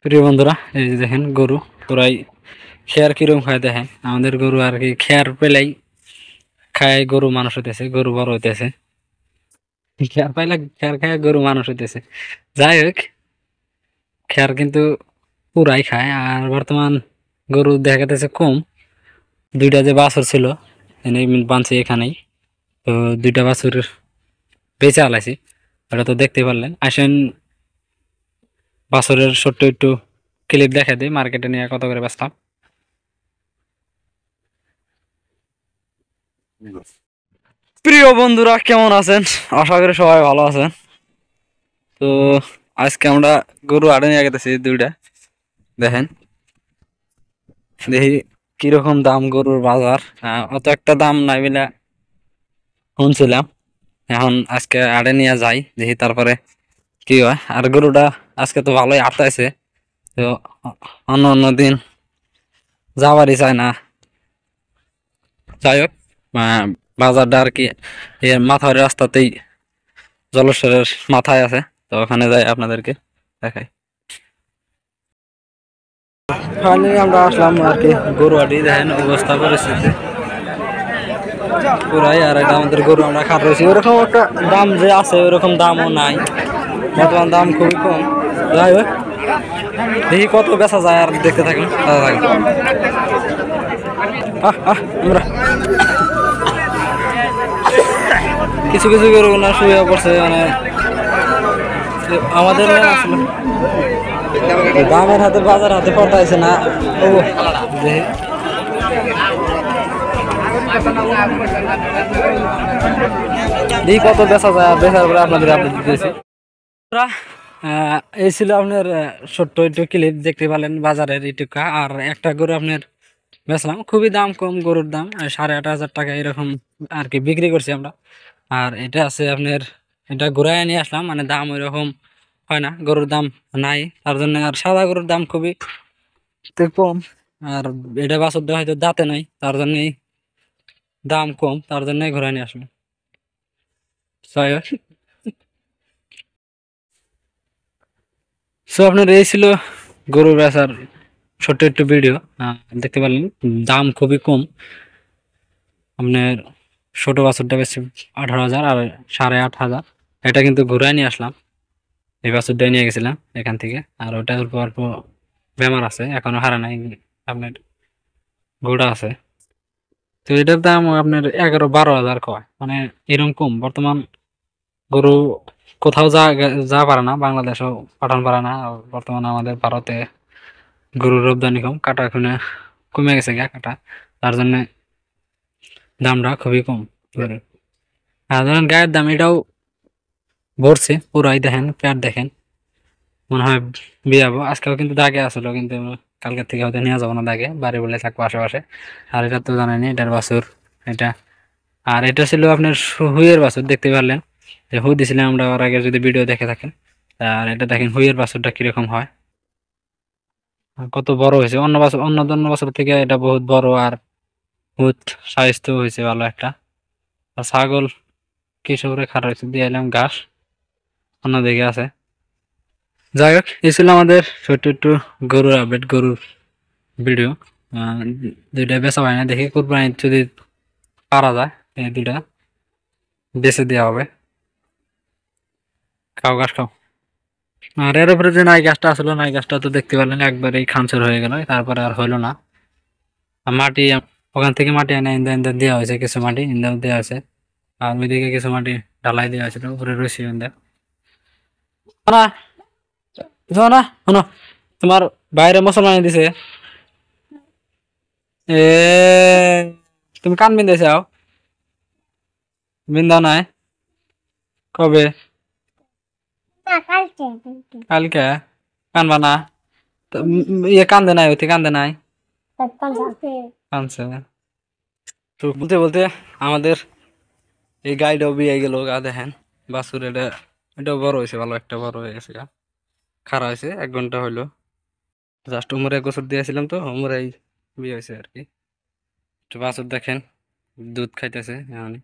প্রিয় বন্ধুরা, এই যে দেখেন গরু পুরাই খেয়ার কিরম খায় দেখেন। আমাদের গরু আর কি খেয়ার পেলেই খায়, গরু মানুষ হইতেছে, গরু বড় হইতেছে। খেয়ার পাইলে খেয়ার খায় গরু মানুষ হইতেছে। যাই হোক, খেয়ার কিন্তু পুরাই খায়। আর বর্তমান গরু দেখা যাচ্ছে কম। দুইটা যে বাছুর ছিল এনে বানছি এখানেই, তো দুইটা বাছুর বেঁচে আলাইছি। ওটা তো দেখতে পারলেন। আসেন বাছুরের ছোট্ট একটু ক্লিপ দেখা দিই, মার্কেটে নিয়ে কত করে বেচলাম। প্রিয় বন্ধুরা, কেমন আছেন? আশা করি সবাই ভালো আছেন। তো আজকে আমরা গরু হাটে নিয়ে গেতেছি দুইটা। দেখেন, দেখি কিরকম দাম গরুর বাজার। অত একটা দাম নাই বলে শুনছিলাম। এখন আজকে হাটে নিয়ে যাই, দেখি তারপরে কি হয়। আর গরুটা আজকে তো ভালোই আটটাইছে, তো অন্য অন্য দিন যাবারই চায় না। যাই হোক, বাজারটা আর কি এর মাথার রাস্তাতেই, জলেশ্বরের মাথায় আছে, তো ওখানে যাই আপনাদেরকে দেখাই। ফাইনালি আমরা আসলাম আর কি গরুয়াটি। দেখেন অবস্থা পরিস্থিতি পুরাই। আর এটা আমাদের গরু আমরা খাট রয়েছি, ওরকম একটা দাম যে আছে ওরকম দামও নাই, বর্তমান দাম খুবই কম। যাই হোক, দেখি কত বেচা যায় আর দেখতে থাকুন, সাথে থাকুন। আমরা কিছু কিছু গরু না শুয়ে পড়ছে, মানে আমাদের না আসলে দামের হাতে বাজার হাতে পড়তাইছে না। ও দেখি দেখি কত বেচা যায়, বেচার পরে আপনাদের আপডেট দিতেছি। এই ছিল আপনার ছোট্ট একটু ক্লিপ, দেখতে পেলেন বাজারের ইটুকা। আর একটা গরু আপনার বেচলাম, খুবই দাম কম, গরুর দাম 8,500 টাকা এরকম আর কি বিক্রি করছি আমরা। আর এটা আছে আপনার, এটা ঘুরাই নিয়ে আসলাম, মানে দাম ওই রকম হয় না, গরুর দাম নাই তার জন্য। আর সাদা গরুর দাম খুবই কম। আর এটা বাছুর দেওয়া হয়তো দাঁতে নাই, তার জন্যই দাম কম, তার জন্যই ঘুরাই নিয়ে আসলাম। সো আপনার এই ছিল গরু বেচার ছোট্ট একটু ভিডিও। দেখতে পারলেন দাম খুবই কম। আপনার ছোট বাছুরটা বেশি 18,000 আর 8,500। এটা কিন্তু ঘুরাই নিয়ে আসলাম, এই বাছুরটাই নিয়ে গেছিলাম এখান থেকে। আর ওটা অল্প অল্প বেমার আছে, এখনো হারা নাই। আপনার ঘোড়া আছে, তো এটার দাম আপনার 11-12 হাজার কয়, মানে এরকম কম। বর্তমান গরু কোথাও যা পারে না, বাংলাদেশও পাঠান পারে না। আর বর্তমানে আমাদের ভারতে গরুর রপ্তানি কম, কাটা খুনে কমে গেছে গা কাটা, তার জন্য দামটা খুবই কম গরুর। আর ধরেন গায়ের দাম এটাও ভরছে পুরাই, দেখেন প্যাট দেখেন, মনে হয় বিয়াবো। আজকেও কিন্তু দাগে আসলো, কিন্তু কালকের থেকে হয়তো নিয়ে যাবো না দাগে, বাড়ি বলে থাকবো আশেপাশে। আর এটা তো জানেনি এটার বাছুর এটা। আর এটা ছিল আপনার হুইয়ের বাছুর, দেখতে পারলেন যে হু দিছিলাম আমরা ওর আগে, যদি ভিডিও দেখে থাকেন। আর এটা দেখেন হুইয়ের বাছুরটা কিরকম হয়, আর কত বড় হয়েছে। অন্য বাছুর অন্য বছর থেকে এটা বহুত বড়। আর হুত স্বাস্থ্য হয়েছে ভালো একটা। আর ছাগল কৃষকরে খারাপ হয়েছে, দিয়ে এলাম ঘাস অন্যদিকে আছে। যাই হোক, এই ছিল আমাদের ছোট্ট একটু গরুর আপডেট, গরুর ভিডিও। দুইটা বেচা হয় না, দেখি কোরবানি যদি পারা যায় এই দুইটা বেচে দেওয়া হবে। খাও ঘাস খাও। আর এর উপরে যে নাই গাছটা আসলো, নাই গাছটা তো দেখতে পেলেন একবারেই খানসর হয়ে গেল, তারপরে আর হইলো না। আর মাটি ওখান থেকে মাটি এনে ইন্দা ইন্দা দেওয়া হয়েছে, কিছু মাটি ইন্দা দেওয়া হয়েছে। আর ওইদিকে কিছু মাটি ঢালাই দেওয়া হয়েছিল, উপরে রয়েছে ইন্দা না। শোনো না, শোনো, তোমার বাইরে মুসলমান দিছে, এ তুমি কান বিন্দাইছাও, বিন্দাও নাই কবে? কালকে কানবা না? তো ইয়ে কান্দে নাই, ওইতে কান্দে নাই, কানছে। তো বলতে বলতে আমাদের এই গাড়িটাও বিয়ে গেল গা। দেখেন বাছুর এটা, এটাও বড় হয়েছে, ভালো একটা বড় হয়ে গেছে গা, খারাপ হয়েছে 1 ঘন্টা হইলো। জাস্ট উমরে গোসর দিয়েছিলাম, তো উমরাই বিয়ে হয়েছে আর কি। তো বাছুর দেখেন দুধ খাইতেছে এখন।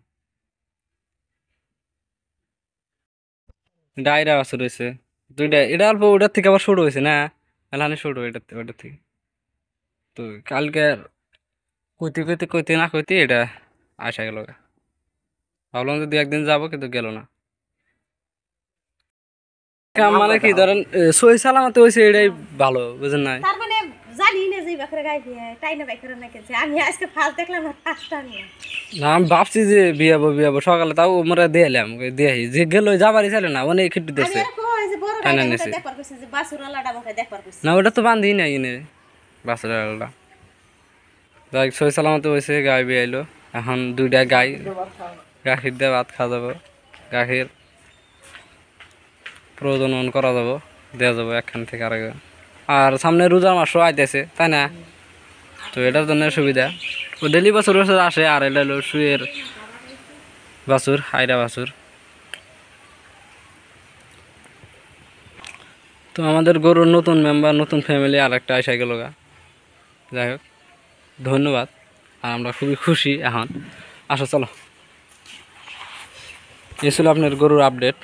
ডায়রা বাছুর হয়েছে দুইটা, এটা অল্প ওটার থেকে আবার শুরু হয়েছে না, মেলানি ছোট ওটা থেকে। তো কালকে কইতে না কইতে এটা আসা গেল। ভাবলাম যদি একদিন যাবো, কিন্তু গেল না। মানে কি ধরেন সই সালামতে হয়েছে, এটাই ভালো, বুঝেন নাই? তার মানে জানি না যে বাকরে গাই দিয়ে তাই না বাইকরে না কেছে, আমি আজকে ফার্স্ট দেখলাম আর ফার্স্ট আমি না, আমি ভাবছি যে বিয়াবো সকালে, তাও মোরা দিলাম দিয়ে যে গেল যাবারই চাইলে না, অনেক একটু আমি দেখছে এরকম হয় যে বড় টাইনা গাইটা নিছে। দেখবার কইছে যে বাসুরালাটা আমাকে দেখবার কইছে। না, ওটা তো বান্ধি নাই এনে বাসের আলাদা। যাই সই সালামতে হয়েছে, গাই বিয়াইলো। এখন 2টা গাই, গাখির দিয়ে ভাত খাওয়া যাবো, গাখির প্রজনন করা যাবো, দেওয়া যাবো একখান থেকে আরেক। আর সামনে রোজার মাসও আইতেছে, তাই না? তো এটার জন্য সুবিধা। ও ডেলি বছর বছর আসে। আর এটা হলো শুয়ের বাছুর, হাইরা বাছুর। তো আমাদের গরুর নতুন মেম্বার, নতুন ফ্যামিলি আর একটা আইসা গেল গা। যাই হোক, ধন্যবাদ। আর আমরা খুবই খুশি এখন। আসো চলো, এ ছিল আপনার গরুর আপডেট।